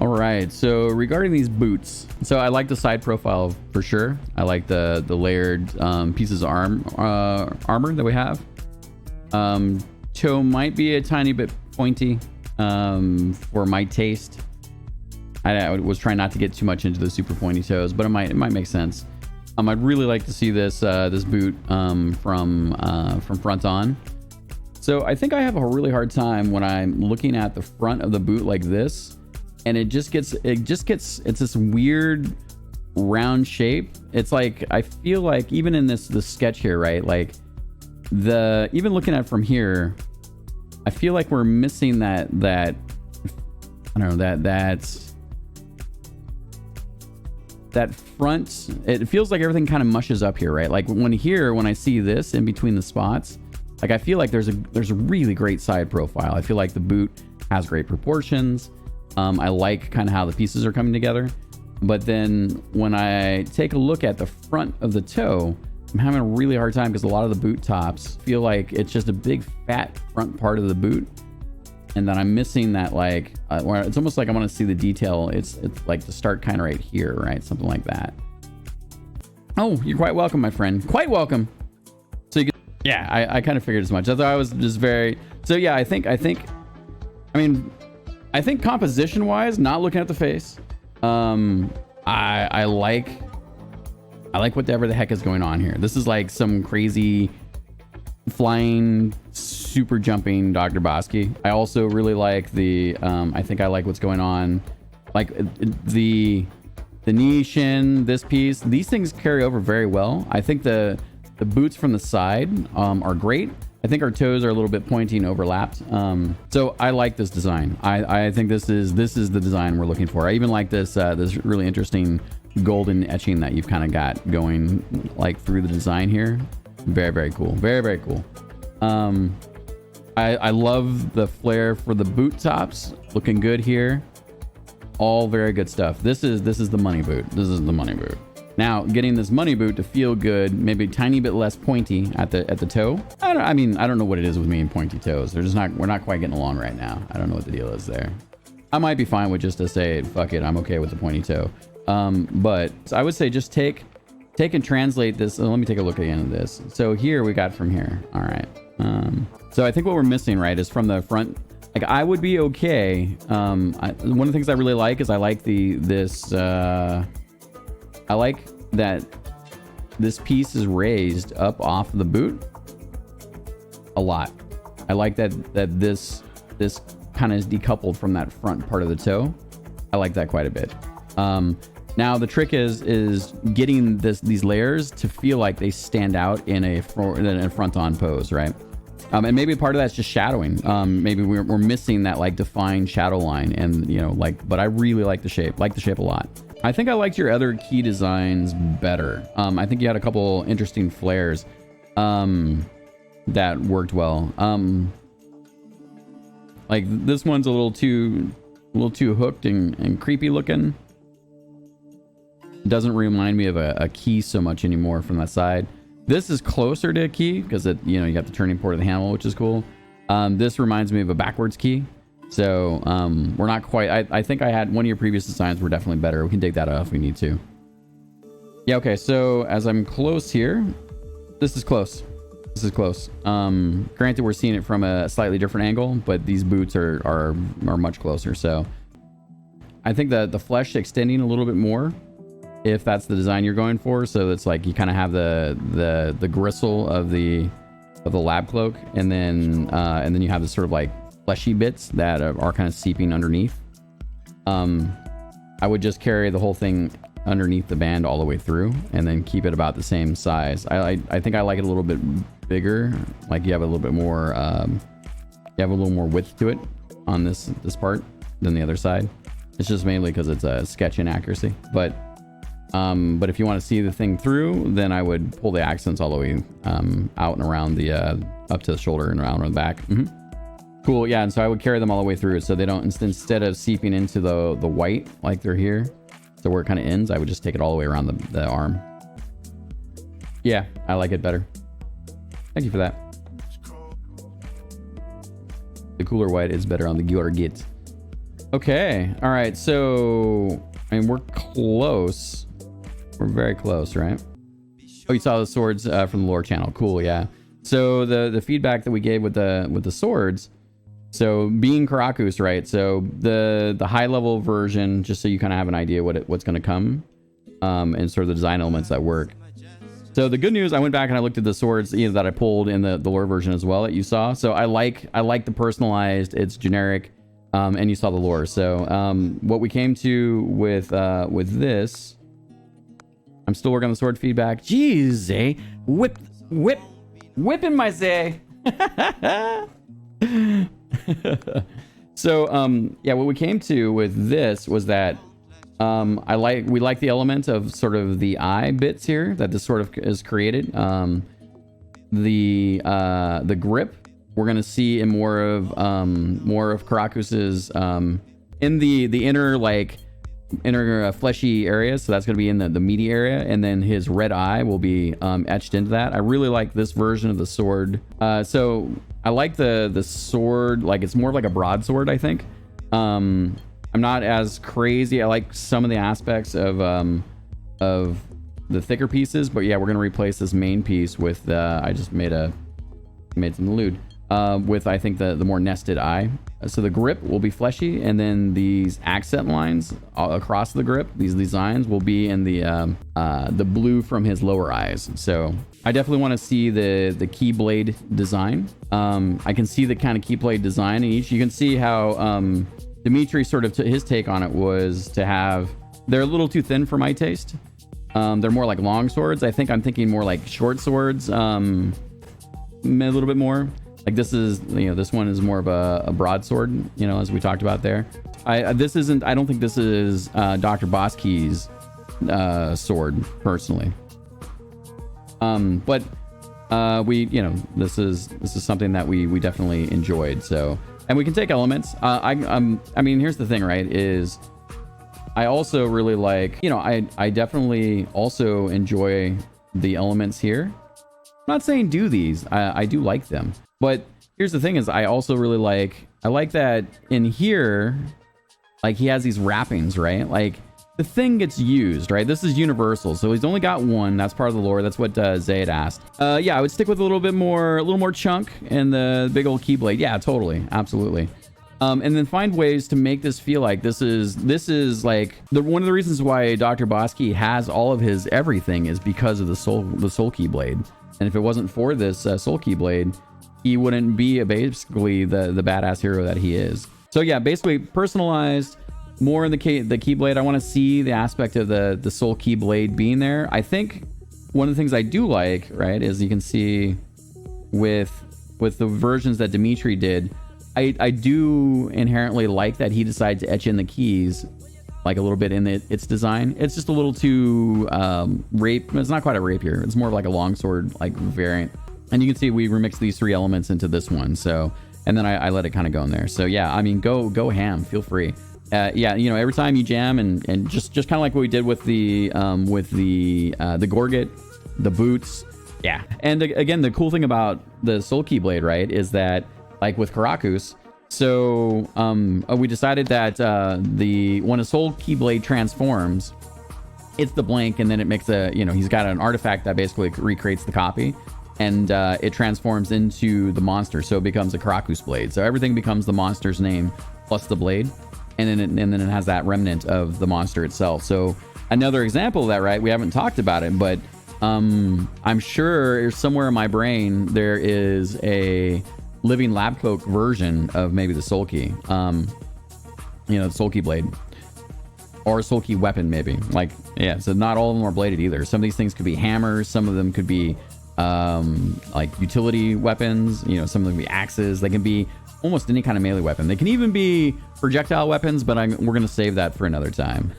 All right, so regarding these boots, so I like the side profile for sure. I like the layered pieces of armor that we have. Toe might be a tiny bit pointy for my taste. I was trying not to get too much into the super pointy toes, but it might make sense. I'd really like to see this this boot from front on. So I think I have a really hard time when I'm looking at the front of the boot like this, and it just gets it's this weird round shape. It's like I feel like even in this sketch here, right? Like even looking at it from here, I feel like we're missing that I don't know that front. It feels like everything kind of mushes up here, right? Like when I see this in between the spots, like I feel like there's a really great side profile. I feel like the boot has great proportions. I like kind of how the pieces are coming together. But then when I take a look at the front of the toe, I'm having a really hard time because a lot of the boot tops feel like it's just a big fat front part of the boot. And then I'm missing that, like, where it's almost like I want to see the detail. It's like to start kind of right here, right? Something like that. Oh, you're quite welcome, my friend. Quite welcome. So you can, yeah, I kind of figured as much. I thought I was just very, so yeah, I think composition wise, not looking at the face, I like whatever the heck is going on here. This is like some crazy flying, super jumping DrBossKey. I also really like the I think I like what's going on, like the knee shin, this piece. These things carry over very well. I think the boots from the side are great. I think our toes are a little bit pointy and overlapped. So I like this design. I think this is the design we're looking for. I even like this this really interesting golden etching that you've kind of got going like through the design here. Very cool. Very cool. I love the flare for the boot tops. Looking good here. All very good stuff. This is the money boot. This is the money boot. Now, getting this money boot to feel good, maybe a tiny bit less pointy at the toe. I don't know what it is with me and pointy toes. We're not quite getting along right now. I don't know what the deal is there. I might be fine with just to say, fuck it, I'm okay with the pointy toe. But I would say just take and translate this. Let me take a look again at this. So here we got from here. All right. So I think what we're missing, right, is from the front. Like I would be okay. One of the things I really like is I like I like that this piece is raised up off the boot a lot. I like that this kind of is decoupled from that front part of the toe. I like that quite a bit. Now the trick is getting these layers to feel like they stand out in a front-on pose, right? And maybe part of that's just shadowing. Maybe we're missing that like defined shadow line, and you know, like. But I really like the shape. Like the shape a lot. I think I liked your other key designs better. I think you had a couple interesting flares that worked well. Like this one's a little too hooked and creepy looking. Doesn't remind me of a key so much anymore from that side. This is closer to a key because you got the turning port of the handle, which is cool. This reminds me of a backwards key. So we're not quite. I think I had one of your previous designs were definitely better. We can take that off if we need to. Yeah, okay. So as I'm close here, this is close. This is close. Granted, we're seeing it from a slightly different angle, but these boots are much closer. So I think the flesh extending a little bit more, if that's the design you're going for. So it's like you kind of have the gristle of the lab cloak, and then you have this sort of like fleshy bits that are kind of seeping underneath. I would just carry the whole thing underneath the band all the way through, and then keep it about the same size. I think I like it a little bit bigger. Like you have a little bit more, you have a little more width to it on this part than the other side. It's just mainly because it's a sketch inaccuracy. But if you want to see the thing through, then I would pull the accents all the way out and around the up to the shoulder and around on the back. Cool. Yeah, and so I would carry them all the way through, so they don't, instead of seeping into the white like they're here, so where it kind of ends, I would just take it all the way around the arm. Yeah, I like it better. Thank you for that. The cooler white is better on the Gyorgit. Okay. All right. So, I mean, we're close. We're very close, right? Oh, you saw the swords from the lore channel. Cool. Yeah. So the feedback that we gave with the swords. So being Chronicles, right? So the high level version, just so you kind of have an idea what's going to come, and sort of the design elements that work. So the good news, I went back and I looked at the swords that I pulled in the lore version as well that you saw. So I like the personalized. It's generic. And you saw the lore. So what we came to with this, I'm still working on the sword feedback. Jeez, Zay, whipping my Zay. So yeah, what we came to with this was that we like the element of sort of the eye bits here that this sort of is created. The grip. We're gonna see in more of Chronicles's in the inner fleshy area. So that's gonna be in the meaty area, and then his red eye will be etched into that. I really like this version of the sword. So I like the sword, like it's more of like a broadsword, I think. I'm not as crazy. I like some of the aspects of the thicker pieces, but yeah, we're gonna replace this main piece with I just made some lewd. With I think the more nested eye. So the grip will be fleshy, and then these accent lines across the grip, these designs will be in the blue from his lower eyes. So I definitely want to see the keyblade design. I can see the kind of keyblade design in each. You can see how Dimitri sort of his take on it was to have, they're a little too thin for my taste. They're more like long swords. I think I'm thinking more like short swords, a little bit more. Like this is, this one is more of a broadsword, as we talked about there. I don't think this is DrBossKey's sword personally. But this is something that we definitely enjoyed. So, and we can take elements. I mean, here's the thing, right? Is I also really like, I definitely also enjoy the elements here. I'm not saying do these. I do like them. But here's the thing is I also really I like that in here, like he has these wrappings, right? Like the thing gets used, right? This is universal. So he's only got one. That's part of the lore. That's what Zay had asked. Yeah, I would stick with a little more chunk and the big old keyblade. Yeah, totally. Absolutely. And then find ways to make this feel like this is like one of the reasons why DrBossKey has all of his everything is because of the soul keyblade. And if it wasn't for this soul keyblade, he wouldn't be basically the badass hero that he is. So yeah, basically personalized, more in the keyblade. I want to see the aspect of the soul keyblade being there. I think one of the things I do like, right, is you can see with the versions that Dimitri did, I do inherently like that he decided to etch in the keys like a little bit in its design. It's just a little too rape. It's not quite a rapier. It's more of like a longsword like variant. And you can see we remixed these three elements into this one. So, and then I let it kind of go in there. So yeah, I mean, go ham. Feel free. Yeah, every time you jam and just kind of like what we did with the Gorget, the boots. Yeah. And again, the cool thing about the Soul Keyblade, right, is that like with Chronicles, so we decided that when a Soul Keyblade transforms, it's the blank, and then it makes he's got an artifact that basically recreates the copy. And it transforms into the monster, so it becomes a Chronicles blade. So everything becomes the monster's name plus the blade, and then it has that remnant of the monster itself. So another example of that, right? We haven't talked about it, but I'm sure somewhere in my brain there is a living lab coat version of maybe the Soul Key, the Soul Key blade, or a Soul Key weapon, maybe. Like, yeah. So not all of them are bladed either. Some of these things could be hammers. Some of them could be like utility weapons, some of them can be axes. They can be almost any kind of melee weapon. They can even be projectile weapons, but we're going to save that for another time.